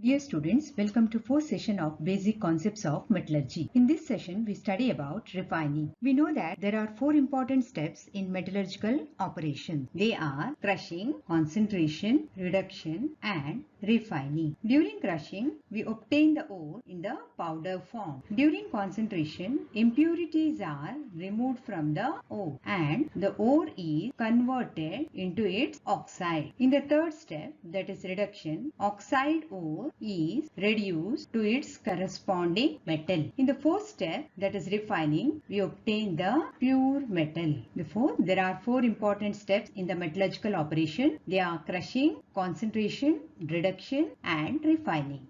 Dear students, welcome to fourth session of Basic Concepts of Metallurgy. In this session, we study about refining. We know that there are four important steps in metallurgical operations. They are crushing, concentration, reduction, and refining. During crushing, we obtain the ore in the powder form. During concentration, impurities are removed from the ore and the ore is converted into its oxide. In the third step, that is reduction, oxide ore is reduced to its corresponding metal. In the fourth step, that is refining, we obtain the pure metal. Therefore, there are four important steps in the metallurgical operation. They are crushing, concentration, reduction, and refining.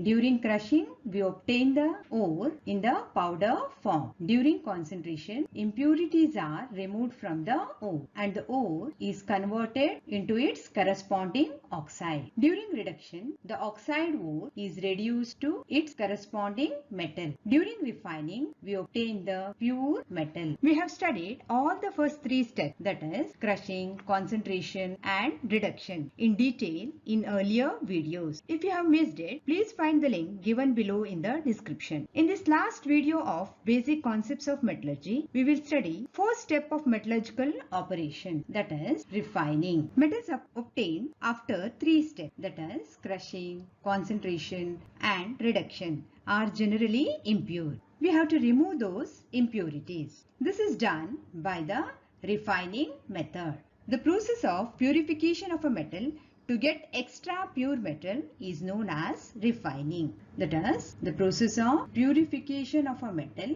During crushing, we obtain the ore in the powder form. During concentration, impurities are removed from the ore and the ore is converted into its corresponding oxide. During reduction, the oxide ore is reduced to its corresponding metal. During refining, we obtain the pure metal. We have studied all the first three steps, that is crushing, concentration, and reduction in detail in earlier videos. If you have missed it, please find the link given below in the description. In this last video of Basic Concepts of Metallurgy, we will study fourth step of metallurgical operation, that is refining. Metals are obtained after three steps, that is crushing, concentration, and reduction, are generally impure. We have to remove those impurities. This is done by the refining method. The process of purification of a metal to get extra pure metal is known as refining. That is, the process of purification of a metal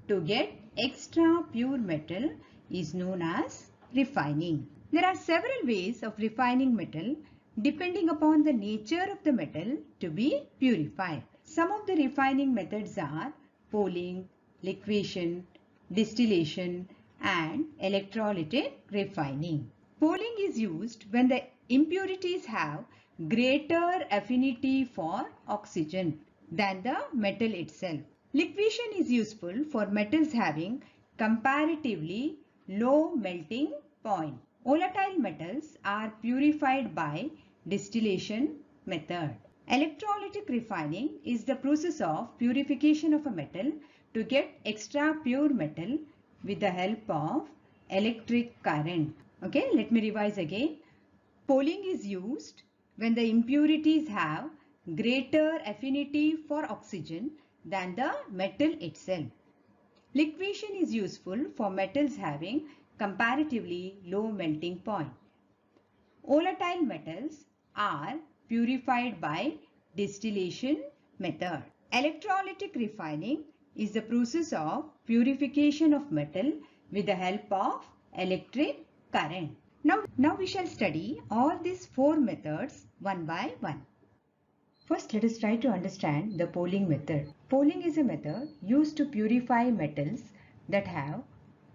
to get extra pure metal is known as refining. There are several ways of refining metal depending upon the nature of the metal to be purified. Some of the refining methods are poling, liquefaction, distillation, and electrolytic refining. Poling is used when the impurities have greater affinity for oxygen than the metal itself. Liquefaction is useful for metals having comparatively low melting point. Volatile metals are purified by distillation method. Electrolytic refining is the process of purification of a metal to get extra pure metal with the help of electric current. Okay, let me revise again. Poling is used when the impurities have greater affinity for oxygen than the metal itself. Liquefaction is useful for metals having comparatively low melting point. Volatile metals are purified by distillation method. Electrolytic refining is the process of purification of metal with the help of electric current. Now we shall study all these four methods one by one. First, let us try to understand the poling method. Poling is a method used to purify metals that have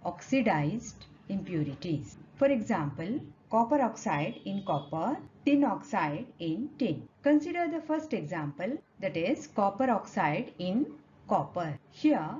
oxidized impurities. For example, copper oxide in copper, tin oxide in tin. Consider the first example, that is copper oxide in copper. Here,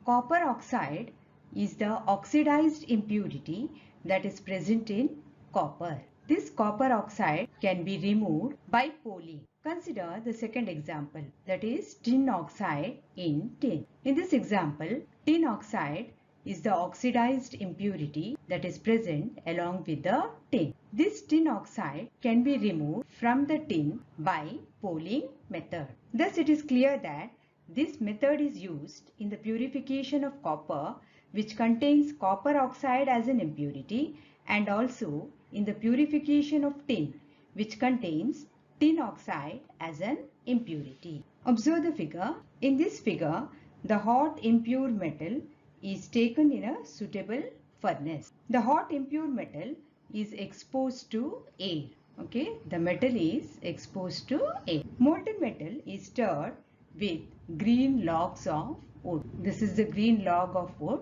copper oxide is the oxidized impurity that is present in copper. This copper oxide can be removed by poling. Consider the second example, that is tin oxide in tin. In this example, tin oxide is the oxidized impurity that is present along with the tin. This tin oxide can be removed from the tin by poling method. Thus, it is clear that this method is used in the purification of copper, which contains copper oxide as an impurity, and also in the purification of tin, which contains tin oxide as an impurity. Observe the figure. In this figure, the hot impure metal is taken in a suitable furnace. The hot impure metal is exposed to air. Okay, the metal is exposed to air. Molten metal is stirred with green logs of wood. This is the green log of wood.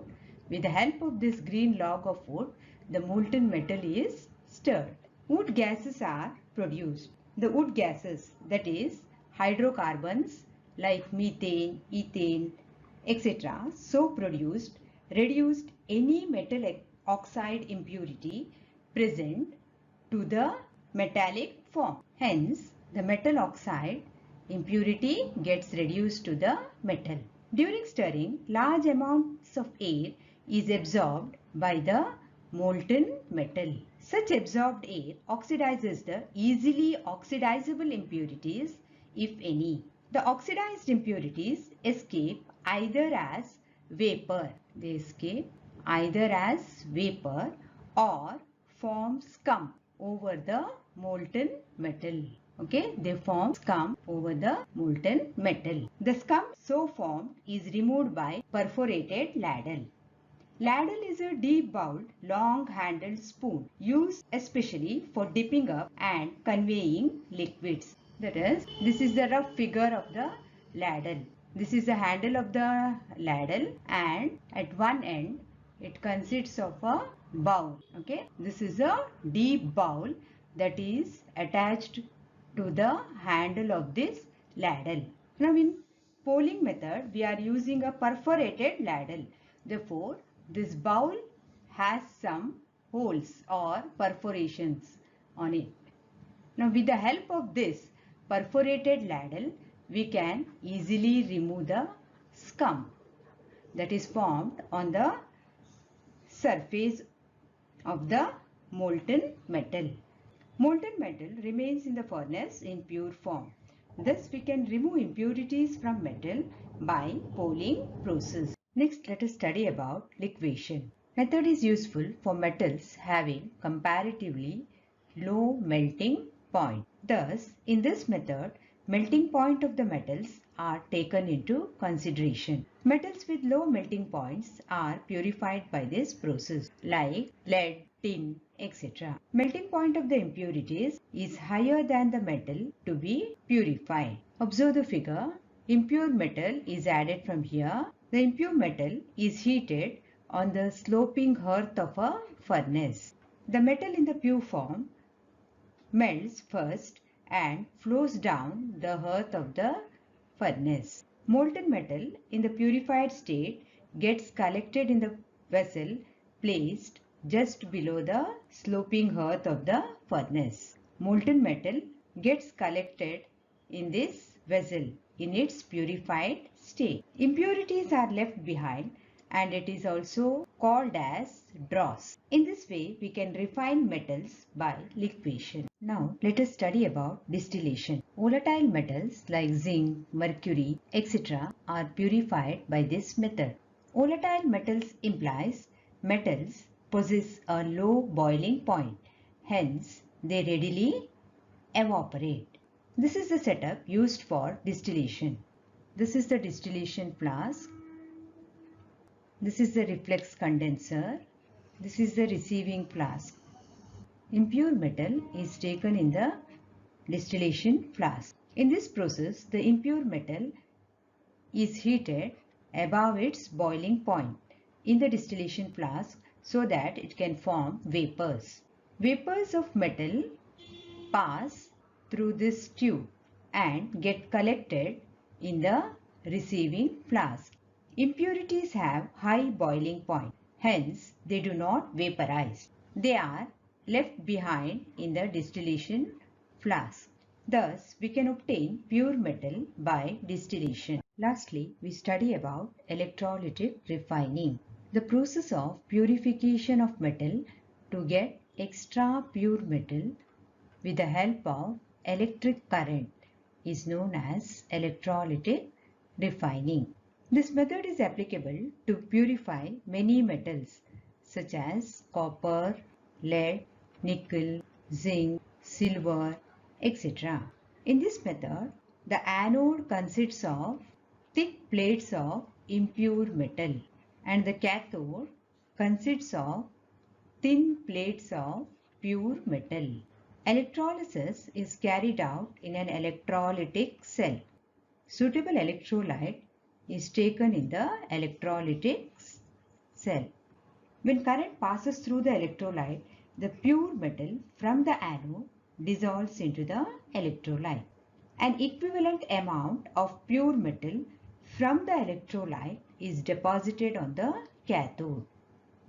With the help of this green log of wood, the molten metal is stirred. Wood gases are produced. The wood gases, that is hydrocarbons like methane, ethane, etc., so produced, reduced any metal oxide impurity present to the metallic form. Hence, the metal oxide impurity gets reduced to the metal. During stirring, large amounts of air is absorbed by the molten metal. Such absorbed air oxidizes the easily oxidizable impurities, if any. The oxidized impurities escape either as vapor. They escape either as vapor or form scum over the molten metal. Okay, they form scum over the molten metal. The scum so formed is removed by perforated ladle. Ladle is a deep-bowled, long-handled spoon used especially for dipping up and conveying liquids. That is, this is the rough figure of the ladle. This is the handle of the ladle, and at one end it consists of a bowl. Okay, this is a deep bowl that is attached to the handle of this ladle. Now in polling method we are using a perforated ladle. Therefore, this bowl has some holes or perforations on it. Now with the help of this perforated ladle, we can easily remove the scum that is formed on the surface of the molten metal. Molten metal remains in the furnace in pure form. Thus, we can remove impurities from metal by polling process. Next, let us study about liquefaction. Method is useful for metals having comparatively low melting point. Thus, in this method, melting point of the metals are taken into consideration. Metals with low melting points are purified by this process, like lead, tin, etc. Melting point of the impurities is higher than the metal to be purified. Observe the figure. Impure metal is added from here. The impure metal is heated on the sloping hearth of a furnace. The metal in the pure form melts first and flows down the hearth of the furnace. Molten metal in the purified state gets collected in the vessel placed just below the sloping hearth of the furnace. Molten metal gets collected in this vessel in its purified state. Impurities are left behind, and it is also called as dross. In this way, we can refine metals by liquefaction. Now, let us study about distillation. Volatile metals like zinc, mercury, etc. are purified by this method. Volatile metals implies metals possess a low boiling point. Hence, they readily evaporate. This is the setup used for distillation. This is the distillation flask. This is the reflex condenser. This is the receiving flask. Impure metal is taken in the distillation flask. In this process, the impure metal is heated above its boiling point in the distillation flask so that it can form vapors. Vapors of metal pass through this tube and get collected in the receiving flask. Impurities have high boiling point, hence they do not vaporize. They are left behind in the distillation flask. Thus, we can obtain pure metal by distillation. Lastly, we study about electrolytic refining. The process of purification of metal to get extra pure metal with the help of electric current is known as electrolytic refining. This method is applicable to purify many metals such as copper, lead, nickel, zinc, silver, etc. In this method, the anode consists of thick plates of impure metal and the cathode consists of thin plates of pure metal. Electrolysis is carried out in an electrolytic cell. Suitable electrolyte is taken in the electrolytic cell. When current passes through the electrolyte, the pure metal from the anode dissolves into the electrolyte. An equivalent amount of pure metal from the electrolyte is deposited on the cathode.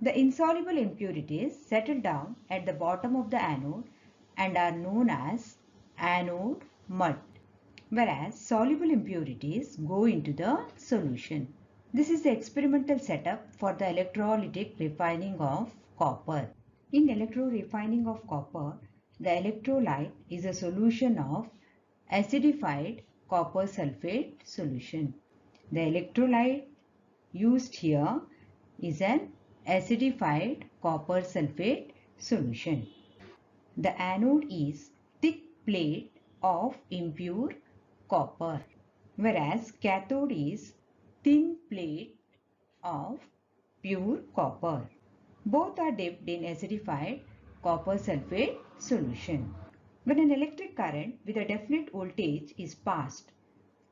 The insoluble impurities settle down at the bottom of the anode and are known as anode mud. whereas soluble impurities go into the solution. This is the experimental setup for the electrolytic refining of copper. In electro-refining of copper, the electrolyte is a solution of acidified copper sulfate solution. The electrolyte used here is an acidified copper sulfate solution. The anode is thick plate of impure copper, whereas cathode is thin plate of pure copper. Both are dipped in acidified copper sulfate solution. When an electric current with a definite voltage is passed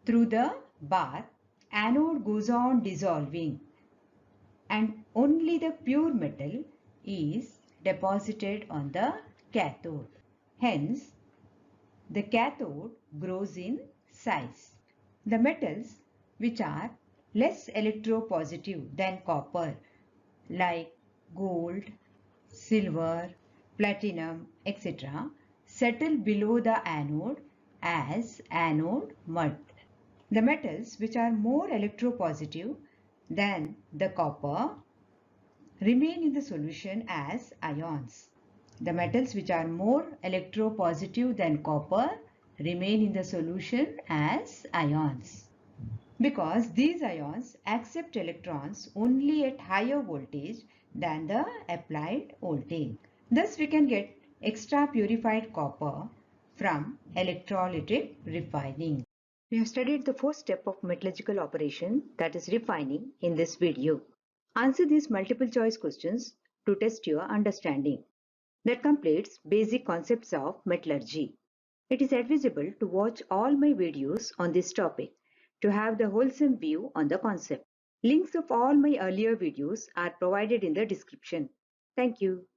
through the bath, anode goes on dissolving and only the pure metal is deposited on the cathode. Hence, the cathode grows in size. The metals which are less electropositive than copper, like gold, silver, platinum, etc., settle below the anode as anode mud. The metals which are more electropositive than the copper remain in the solution as ions. The metals which are more electropositive than copper remain in the solution as ions, because these ions accept electrons only at higher voltage than the applied voltage. Thus we can get extra purified copper from electrolytic refining. We have studied the fourth step of metallurgical operation, that is refining, in this video. Answer these multiple choice questions to test your understanding. That completes basic concepts of metallurgy. It is advisable to watch all my videos on this topic to have the wholesome view on the concept. Links of all my earlier videos are provided in the description. Thank you.